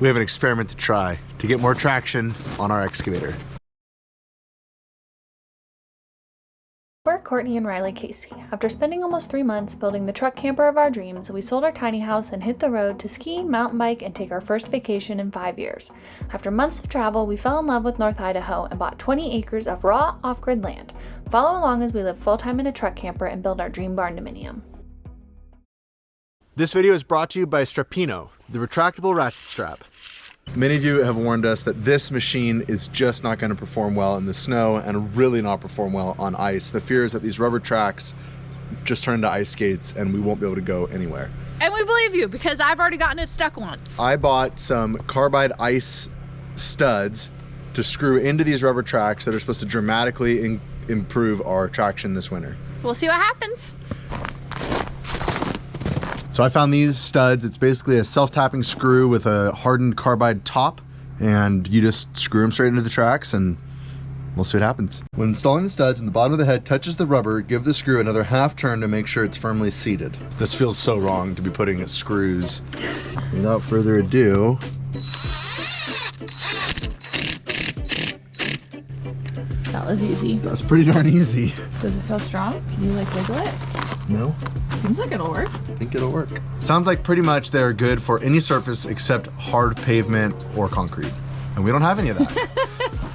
we have an experiment to try to get more traction on our excavator. We're Courtney and Riley Casey. After spending almost 3 months building the truck camper of our dreams, we sold our tiny house and hit the road to ski, mountain bike, and take our first vacation in 5 years. After months of travel, we fell in love with North Idaho and bought 20 acres of raw, off-grid land. Follow along as we live full-time in a truck camper and build our dream barn dominium. This video is brought to you by Strapino, the retractable ratchet strap. Many of you have warned us that this machine is just not going to perform well in the snow and really not perform well on ice. The fear is that these rubber tracks just turn into ice skates and we won't be able to go anywhere. And we believe you because I've already gotten it stuck once. I bought some carbide ice studs to screw into these rubber tracks that are supposed to dramatically improve our traction this winter. We'll see what happens. So I found these studs. It's basically a self-tapping screw with a hardened carbide top, and you just screw them straight into the tracks and we'll see what happens. When installing the studs, when the bottom of the head touches the rubber, give the screw another half turn to make sure it's firmly seated. This feels so wrong to be putting screws. Without further ado, That was easy. that's pretty darn easy. Does it feel strong? Can you like wiggle it? No? Seems like it'll work. I think it'll work. Sounds like pretty much they're good for any surface except hard pavement or concrete. And we don't have any of that.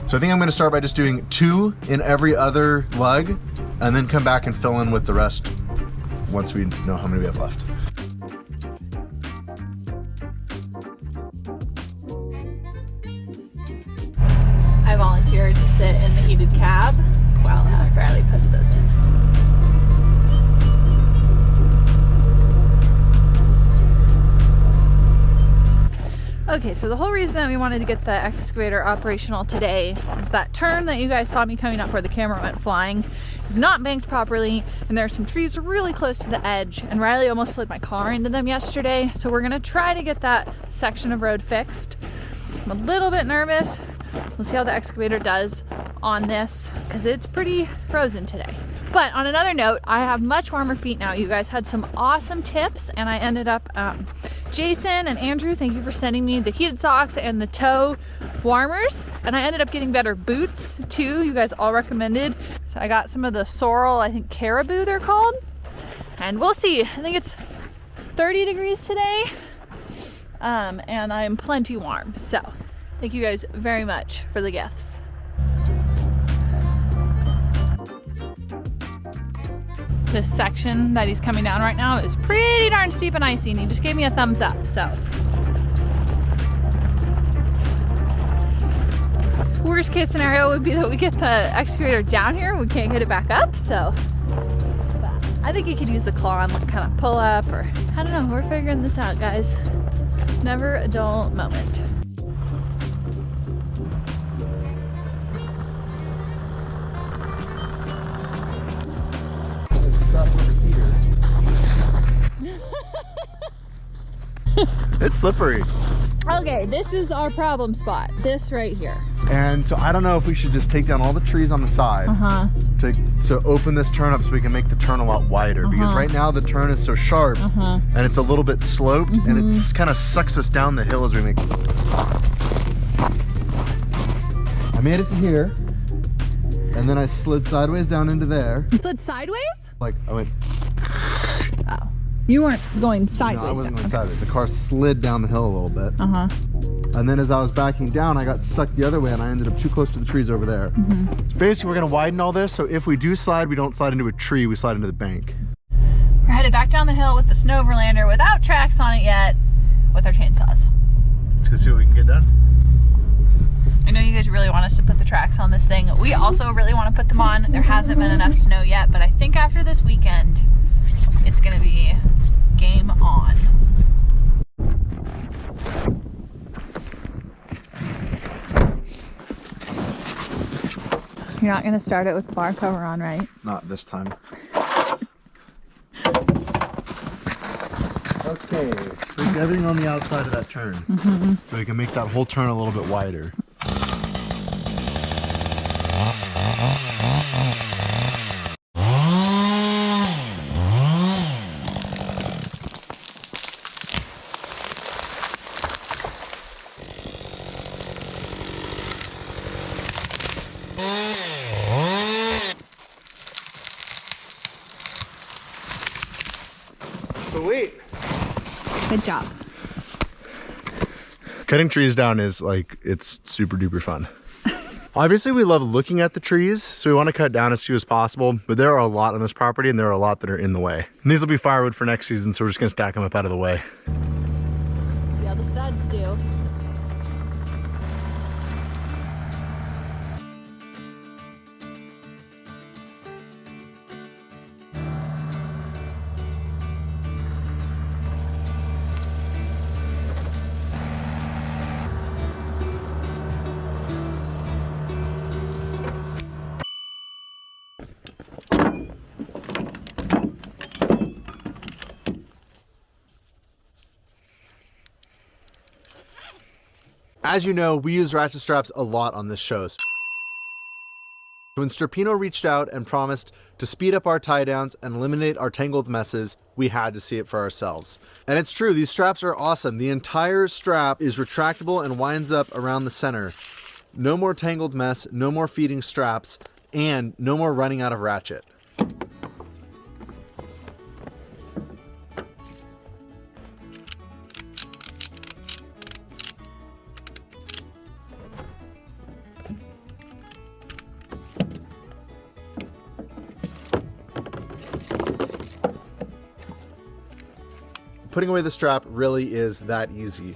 So I think I'm gonna start by just doing 2 in every other lug and then come back and fill in with the rest once we know how many we have left. I volunteered to sit in the heated cab while Riley puts those in. Okay, so the whole reason that we wanted to get the excavator operational today is that turn that you guys saw me coming up where the camera went flying is not banked properly, and there are some trees really close to the edge, and Riley almost slid my car into them yesterday, so we're gonna try to get that section of road fixed. I'm a little bit nervous. We'll see how the excavator does on this because it's pretty frozen today. But on another note, I have much warmer feet now. You guys had some awesome tips, and I ended up Jason and Andrew, thank you for sending me the heated socks and the toe warmers, and I ended up getting better boots too. You guys all recommended. So I got some of the Sorrel, I think Caribou they're called, and we'll see. I think it's 30 degrees today, and I'm plenty warm. So thank you guys very much for the gifts. This section that he's coming down right now is pretty darn steep and icy, and he just gave me a thumbs up, so. Worst case scenario would be that we get the excavator down here and we can't get it back up, so. But I think he could use the claw and like kind of pull up, or I don't know, we're figuring this out, guys. Never a dull moment. It's slippery. Okay, this is our problem spot. This right here. And so I don't know if we should just take down all the trees on the side to open this turn up so we can make the turn a lot wider. Because right now the turn is so sharp and it's a little bit sloped and it kind of sucks us down the hill as we make. I made it to here and then I slid sideways down into there. You slid sideways? Like I went. Oh. You weren't going sideways. No, I wasn't going sideways. The car slid down the hill a little bit. And then as I was backing down, I got sucked the other way and I ended up too close to the trees over there. So basically we're gonna widen all this, so if we do slide, we don't slide into a tree, we slide into the bank. We're headed back down the hill with the snow overlander without tracks on it yet, with our chainsaws. Let's go see what we can get done. I know you guys really want us to put the tracks on this thing. We also really want to put them on. There hasn't been enough snow yet, but I think after this weekend, it's gonna be game on. You're not gonna start it with the bar cover on, right? Not this time. Okay, put everything on the outside of that turn. So we can make that whole turn a little bit wider. Sweet. Good job. Cutting trees down is like, it's super duper fun. Obviously we love looking at the trees, so we want to cut down as few as possible, but there are a lot on this property and there are a lot that are in the way. And these will be firewood for next season, so we're just gonna stack them up out of the way. See how the studs do. As you know, we use ratchet straps a lot on this show. When Strapino reached out and promised to speed up our tie downs and eliminate our tangled messes, we had to see it for ourselves. And it's true, these straps are awesome. The entire strap is retractable and winds up around the center. No more tangled mess, no more feeding straps, and no more running out of ratchet. Putting away the strap really is that easy.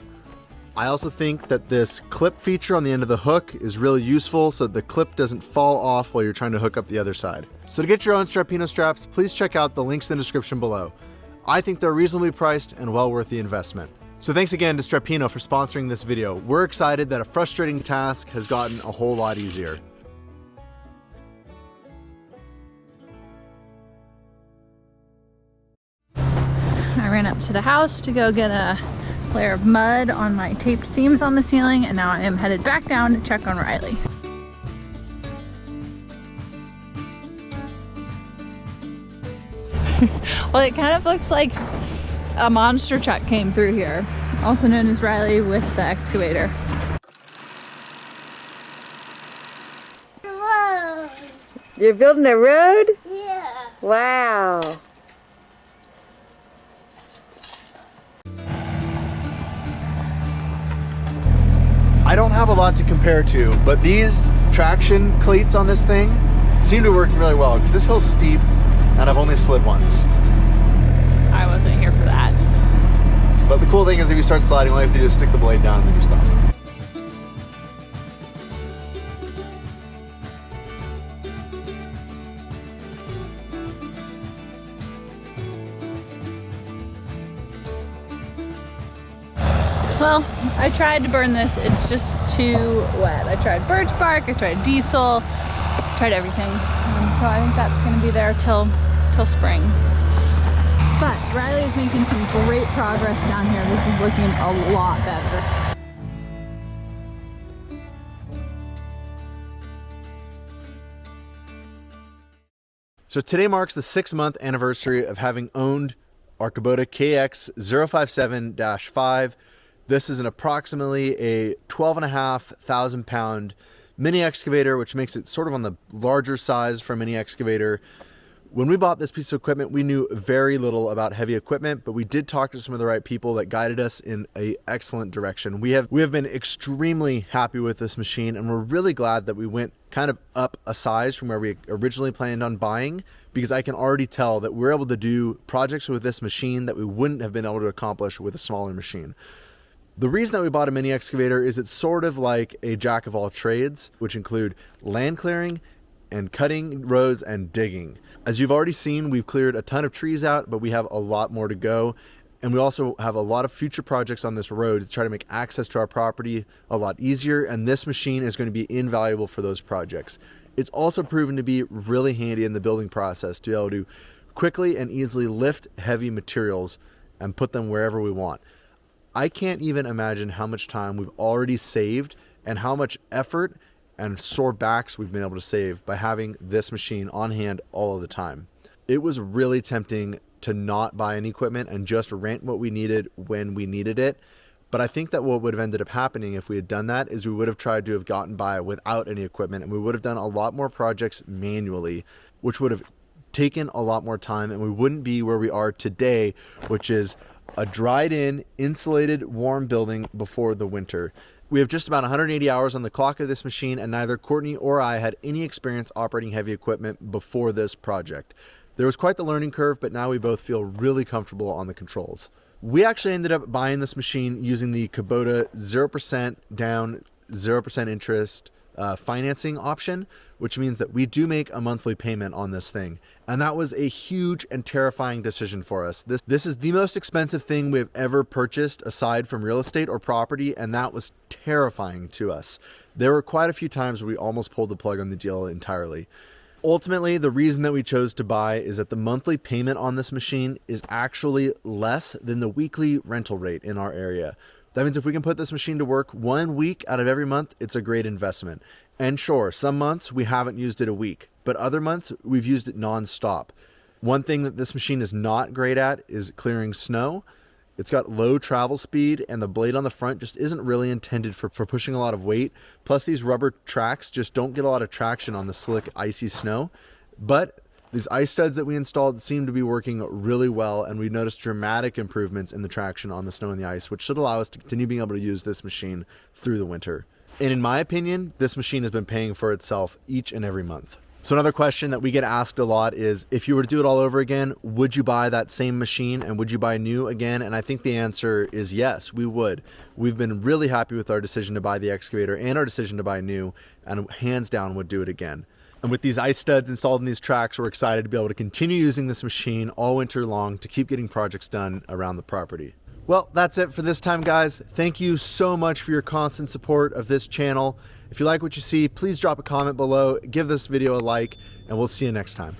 I also think that this clip feature on the end of the hook is really useful so that the clip doesn't fall off while you're trying to hook up the other side. So to get your own Strapino straps, please check out the links in the description below. I think they're reasonably priced and well worth the investment. So thanks again to Strapino for sponsoring this video. We're excited that a frustrating task has gotten a whole lot easier. I ran up to the house to go get a layer of mud on my taped seams on the ceiling, and now I am headed back down to check on Riley. Well, it kind of looks like a monster truck came through here, also known as Riley with the excavator. Whoa. You're building a road? Yeah. Wow. I don't have a lot to compare to, but these traction cleats on this thing seem to work really well because this hill's steep and I've only slid once. I wasn't here for that. But the cool thing is if you start sliding, all you have to do is stick the blade down and then you stop. Well, I tried to burn this, it's just too wet. I tried birch bark, I tried diesel, tried everything. So I think that's gonna be there till spring. But Riley is making some great progress down here. This is looking a lot better. So today marks the 6-month anniversary of having owned our Kubota KX057-5. This is an approximately a 12,500 pound mini excavator, which makes it sort of on the larger size for a mini excavator. When we bought this piece of equipment, we knew very little about heavy equipment, but we did talk to some of the right people that guided us in an excellent direction. We have been extremely happy with this machine, and we're really glad that we went kind of up a size from where we originally planned on buying, because I can already tell that we're able to do projects with this machine that we wouldn't have been able to accomplish with a smaller machine. The reason that we bought a mini excavator is it's sort of like a jack of all trades, which include land clearing and cutting roads and digging. As you've already seen, we've cleared a ton of trees out, but we have a lot more to go. And we also have a lot of future projects on this road to try to make access to our property a lot easier. And this machine is going to be invaluable for those projects. It's also proven to be really handy in the building process to be able to quickly and easily lift heavy materials and put them wherever we want. I can't even imagine how much time we've already saved and how much effort and sore backs we've been able to save by having this machine on hand all of the time. It was really tempting to not buy any equipment and just rent what we needed when we needed it. But I think that what would have ended up happening if we had done that is we would have tried to have gotten by without any equipment, and we would have done a lot more projects manually, which would have taken a lot more time, and we wouldn't be where we are today, which is a dried in, insulated, warm building before the winter. We have just about 180 hours on the clock of this machine, and neither Courtney or I had any experience operating heavy equipment before this project. There was quite the learning curve, but now we both feel really comfortable on the controls. We actually ended up buying this machine using the Kubota 0% down, 0% interest financing option, which means that we do make a monthly payment on this thing. And that was a huge and terrifying decision for us. This is the most expensive thing we've ever purchased aside from real estate or property, and that was terrifying to us. There were quite a few times where we almost pulled the plug on the deal entirely. Ultimately, the reason that we chose to buy is that the monthly payment on this machine is actually less than the weekly rental rate in our area. That means if we can put this machine to work 1 week out of every month, it's a great investment. And sure, some months we haven't used it a week, but other months we've used it non-stop. One thing that this machine is not great at is clearing snow. It's got low travel speed, and the blade on the front just isn't really intended for pushing a lot of weight. Plus, these rubber tracks just don't get a lot of traction on the slick, icy snow. But these ice studs that we installed seem to be working really well, and we noticed dramatic improvements in the traction on the snow and the ice, which should allow us to continue being able to use this machine through the winter. And in my opinion, this machine has been paying for itself each and every month. So another question that we get asked a lot is, if you were to do it all over again, would you buy that same machine and would you buy new again? And I think the answer is yes, we would. We've been really happy with our decision to buy the Excavator and our decision to buy new, and hands down would do it again. And with these ice studs installed in these tracks, we're excited to be able to continue using this machine all winter long to keep getting projects done around the property. Well, that's it for this time, guys. Thank you so much for your constant support of this channel. If you like what you see, please drop a comment below, give this video a like, and we'll see you next time.